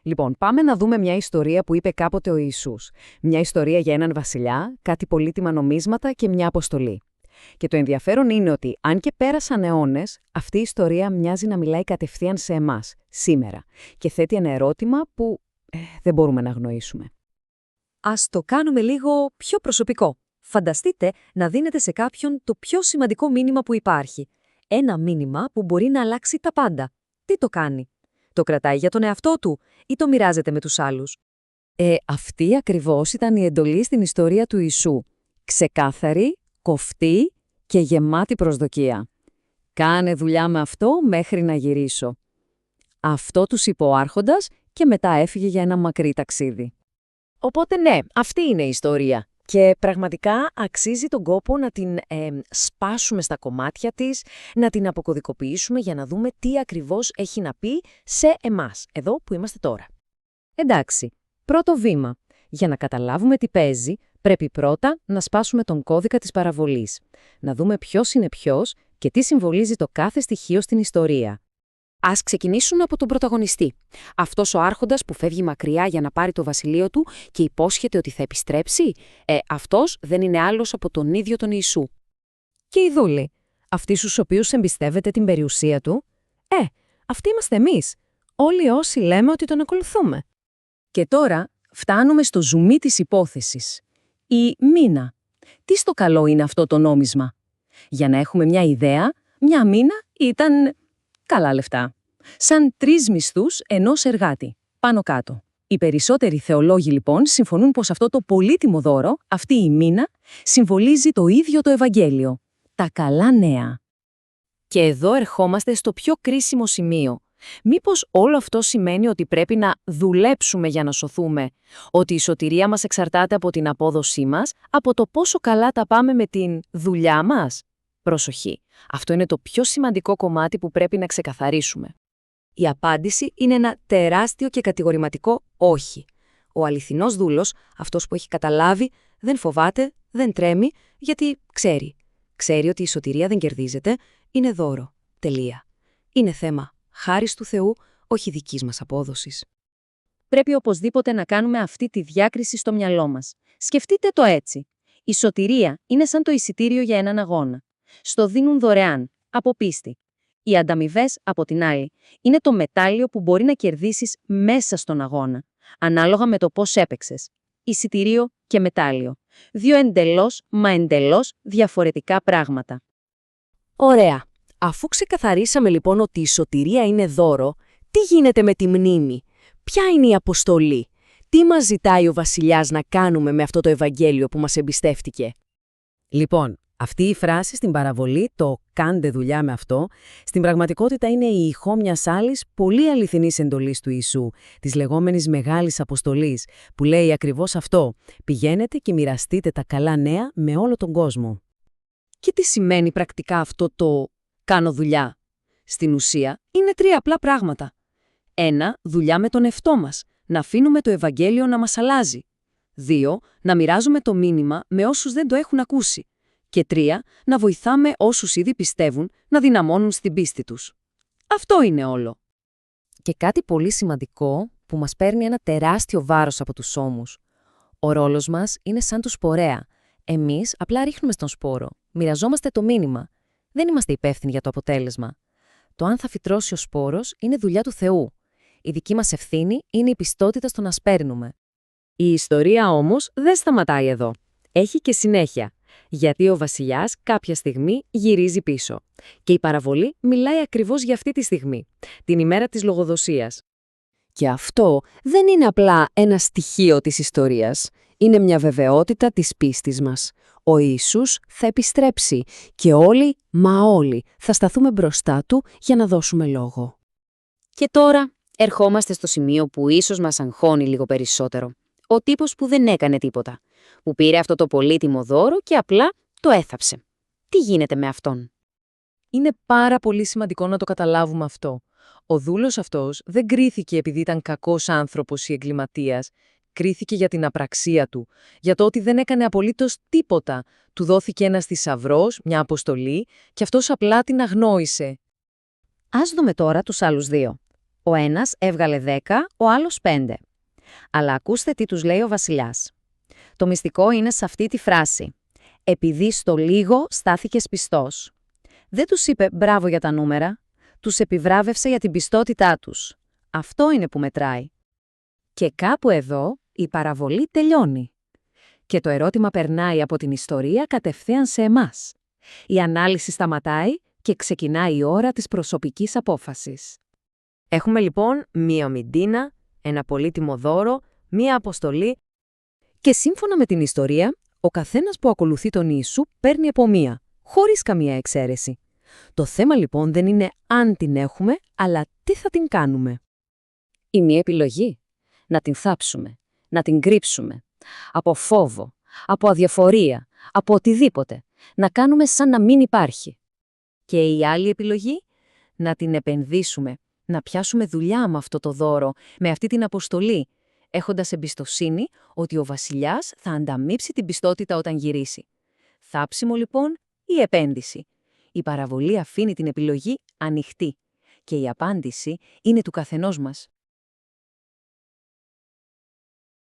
Λοιπόν, πάμε να δούμε μια ιστορία που είπε κάποτε ο Ιησούς. Μια ιστορία για έναν βασιλιά, κάτι πολύτιμα νομίσματα και μια αποστολή. Και το ενδιαφέρον είναι ότι, αν και πέρασαν αιώνες, αυτή η ιστορία μοιάζει να μιλάει κατευθείαν σε εμάς, σήμερα, και θέτει ένα ερώτημα που δεν μπορούμε να αγνοήσουμε. Ας το κάνουμε λίγο πιο προσωπικό. Φανταστείτε να δίνετε σε κάποιον το πιο σημαντικό μήνυμα που υπάρχει. Ένα μήνυμα που μπορεί να αλλάξει τα πάντα. Τι το κάνει? Το κρατάει για τον εαυτό του ή το μοιράζεται με τους άλλους? Αυτή ακριβώς ήταν η εντολή στην ιστορία του Ιησού. Ξεκάθαρη, κοφτή και γεμάτη προσδοκία. Κάνε δουλειά με αυτό μέχρι να γυρίσω. Αυτό τους είπε ο άρχοντας και μετά έφυγε για ένα μακρύ ταξίδι. Οπότε ναι, αυτή είναι η ιστορία. Και πραγματικά αξίζει τον κόπο να την σπάσουμε στα κομμάτια της, να την αποκωδικοποιήσουμε για να δούμε τι ακριβώς έχει να πει σε εμάς, εδώ που είμαστε τώρα. Εντάξει, πρώτο βήμα. Για να καταλάβουμε τι παίζει, πρέπει πρώτα να σπάσουμε τον κώδικα της παραβολής. Να δούμε ποιος είναι ποιος και τι συμβολίζει το κάθε στοιχείο στην ιστορία. Ας ξεκινήσουμε από τον πρωταγωνιστή. Αυτός ο άρχοντας που φεύγει μακριά για να πάρει το βασιλείο του και υπόσχεται ότι θα επιστρέψει, αυτός δεν είναι άλλος από τον ίδιο τον Ιησού. Και οι δούλοι, αυτοί στους οποίους εμπιστεύεται την περιουσία του, αυτοί είμαστε εμείς, όλοι όσοι λέμε ότι τον ακολουθούμε. Και τώρα φτάνουμε στο ζουμί της υπόθεσης. Η μήνα. Τι στο καλό είναι αυτό το νόμισμα? Για να έχουμε μια ιδέα, μια μήνα ήταν καλά λεφτά. Σαν 3 μισθούς ενός εργάτη, πάνω κάτω. Οι περισσότεροι θεολόγοι λοιπόν συμφωνούν πως αυτό το πολύτιμο δώρο, αυτή η μήνα, συμβολίζει το ίδιο το Ευαγγέλιο. Τα καλά νέα. Και εδώ ερχόμαστε στο πιο κρίσιμο σημείο. Μήπως όλο αυτό σημαίνει ότι πρέπει να δουλέψουμε για να σωθούμε, ότι η σωτηρία μας εξαρτάται από την απόδοσή μας, από το πόσο καλά τα πάμε με την δουλειά μας? Προσοχή. Αυτό είναι το πιο σημαντικό κομμάτι που πρέπει να ξεκαθαρίσουμε. Η απάντηση είναι ένα τεράστιο και κατηγορηματικό όχι. Ο αληθινός δούλος, αυτός που έχει καταλάβει, δεν φοβάται, δεν τρέμει, γιατί ξέρει. Ξέρει ότι η σωτηρία δεν κερδίζεται, είναι δώρο. Τελεία. Είναι θέμα χάρις του Θεού, όχι δικής μας απόδοσης. Πρέπει οπωσδήποτε να κάνουμε αυτή τη διάκριση στο μυαλό μας. Σκεφτείτε το έτσι. Η σωτηρία είναι σαν το εισιτήριο για έναν αγώνα. Στο δίνουν δωρεάν, από πίστη. Οι ανταμοιβές, από την άλλη, είναι το μετάλλιο που μπορεί να κερδίσεις μέσα στον αγώνα, ανάλογα με το πώς έπαιξες. Εισιτήριο και μετάλλιο. 2 εντελώς διαφορετικά πράγματα. Ωραία. Αφού ξεκαθαρίσαμε λοιπόν ότι η σωτηρία είναι δώρο, τι γίνεται με τη μνήμη? Ποια είναι η αποστολή? Τι μας ζητάει ο βασιλιάς να κάνουμε με αυτό το Ευαγγέλιο που μας εμπιστεύτηκε? Λοιπόν, αυτή η φράση στην παραβολή, το «κάντε δουλειά με αυτό», στην πραγματικότητα είναι η ηχό μιας άλλης πολύ αληθινής εντολής του Ιησού, της λεγόμενης Μεγάλης Αποστολής, που λέει ακριβώς αυτό: «Πηγαίνετε και μοιραστείτε τα καλά νέα με όλο τον κόσμο». Και τι σημαίνει πρακτικά αυτό το «κάνω δουλειά»? Στην ουσία, είναι 3 απλά πράγματα. 1. Δουλειά με τον εαυτό μας, να αφήνουμε το Ευαγγέλιο να μας αλλάζει. 2. Να μοιράζουμε το μήνυμα με όσους δεν το έχουν ακούσει. Και 3. Να βοηθάμε όσους ήδη πιστεύουν να δυναμώνουν στην πίστη τους. Αυτό είναι όλο. Και κάτι πολύ σημαντικό που μας παίρνει ένα τεράστιο βάρος από τους ώμους. Ο ρόλος μας είναι σαν του σπορέα. Εμείς απλά ρίχνουμε στον σπόρο. Μοιραζόμαστε το μήνυμα. Δεν είμαστε υπεύθυνοι για το αποτέλεσμα. Το αν θα φυτρώσει ο σπόρος είναι δουλειά του Θεού. Η δική μας ευθύνη είναι η πιστότητα στο να σπέρνουμε. Η ιστορία όμως δεν σταματάει εδώ. Έχει και συνέχεια. Γιατί ο βασιλιάς κάποια στιγμή γυρίζει πίσω. Και η παραβολή μιλάει ακριβώς για αυτή τη στιγμή, την ημέρα της λογοδοσίας. Και αυτό δεν είναι απλά ένα στοιχείο της ιστορίας. Είναι μια βεβαιότητα της πίστης μας. Ο Ιησούς θα επιστρέψει και όλοι, μα όλοι, θα σταθούμε μπροστά του για να δώσουμε λόγο. Και τώρα ερχόμαστε στο σημείο που ίσως μας αγχώνει λίγο περισσότερο. Ο τύπος που δεν έκανε τίποτα. Που πήρε αυτό το πολύτιμο δώρο και απλά το έθαψε. Τι γίνεται με αυτόν? Είναι πάρα πολύ σημαντικό να το καταλάβουμε αυτό. Ο δούλος αυτός δεν κρίθηκε επειδή ήταν κακός άνθρωπος ή εγκληματίας. Κρίθηκε για την απραξία του, για το ότι δεν έκανε απολύτως τίποτα. Του δόθηκε ένας θησαυρός, μια αποστολή, και αυτός απλά την αγνόησε. Ας δούμε τώρα τους άλλους 2. Ο ένας έβγαλε 10, ο άλλος 5. Αλλά ακούστε τι τους λέει ο βασιλιάς. Το μυστικό είναι σε αυτή τη φράση. Επειδή στο λίγο στάθηκες πιστός. Δεν τους είπε μπράβο για τα νούμερα, τους επιβράβευσε για την πιστότητά τους. Αυτό είναι που μετράει. Και κάπου εδώ η παραβολή τελειώνει. Και το ερώτημα περνάει από την ιστορία κατευθείαν σε εμάς. Η ανάλυση σταματάει και ξεκινάει η ώρα της προσωπικής απόφασης. Έχουμε λοιπόν μία μυντίνα, ένα πολύτιμο δώρο, μία αποστολή. Και σύμφωνα με την ιστορία, ο καθένας που ακολουθεί τον Ιησού παίρνει από μία, χωρίς καμία εξαίρεση. Το θέμα λοιπόν δεν είναι αν την έχουμε, αλλά τι θα την κάνουμε. Η μία επιλογή, να την θάψουμε, να την κρύψουμε, από φόβο, από αδιαφορία, από οτιδήποτε, να κάνουμε σαν να μην υπάρχει. Και η άλλη επιλογή, να την επενδύσουμε, να πιάσουμε δουλειά με αυτό το δώρο, με αυτή την αποστολή, έχοντας εμπιστοσύνη ότι ο βασιλιάς θα ανταμείψει την πιστότητα όταν γυρίσει. Θάψιμο λοιπόν ή επένδυση. Η παραβολή αφήνει την επιλογή ανοιχτή και η απάντηση είναι του καθενός μας.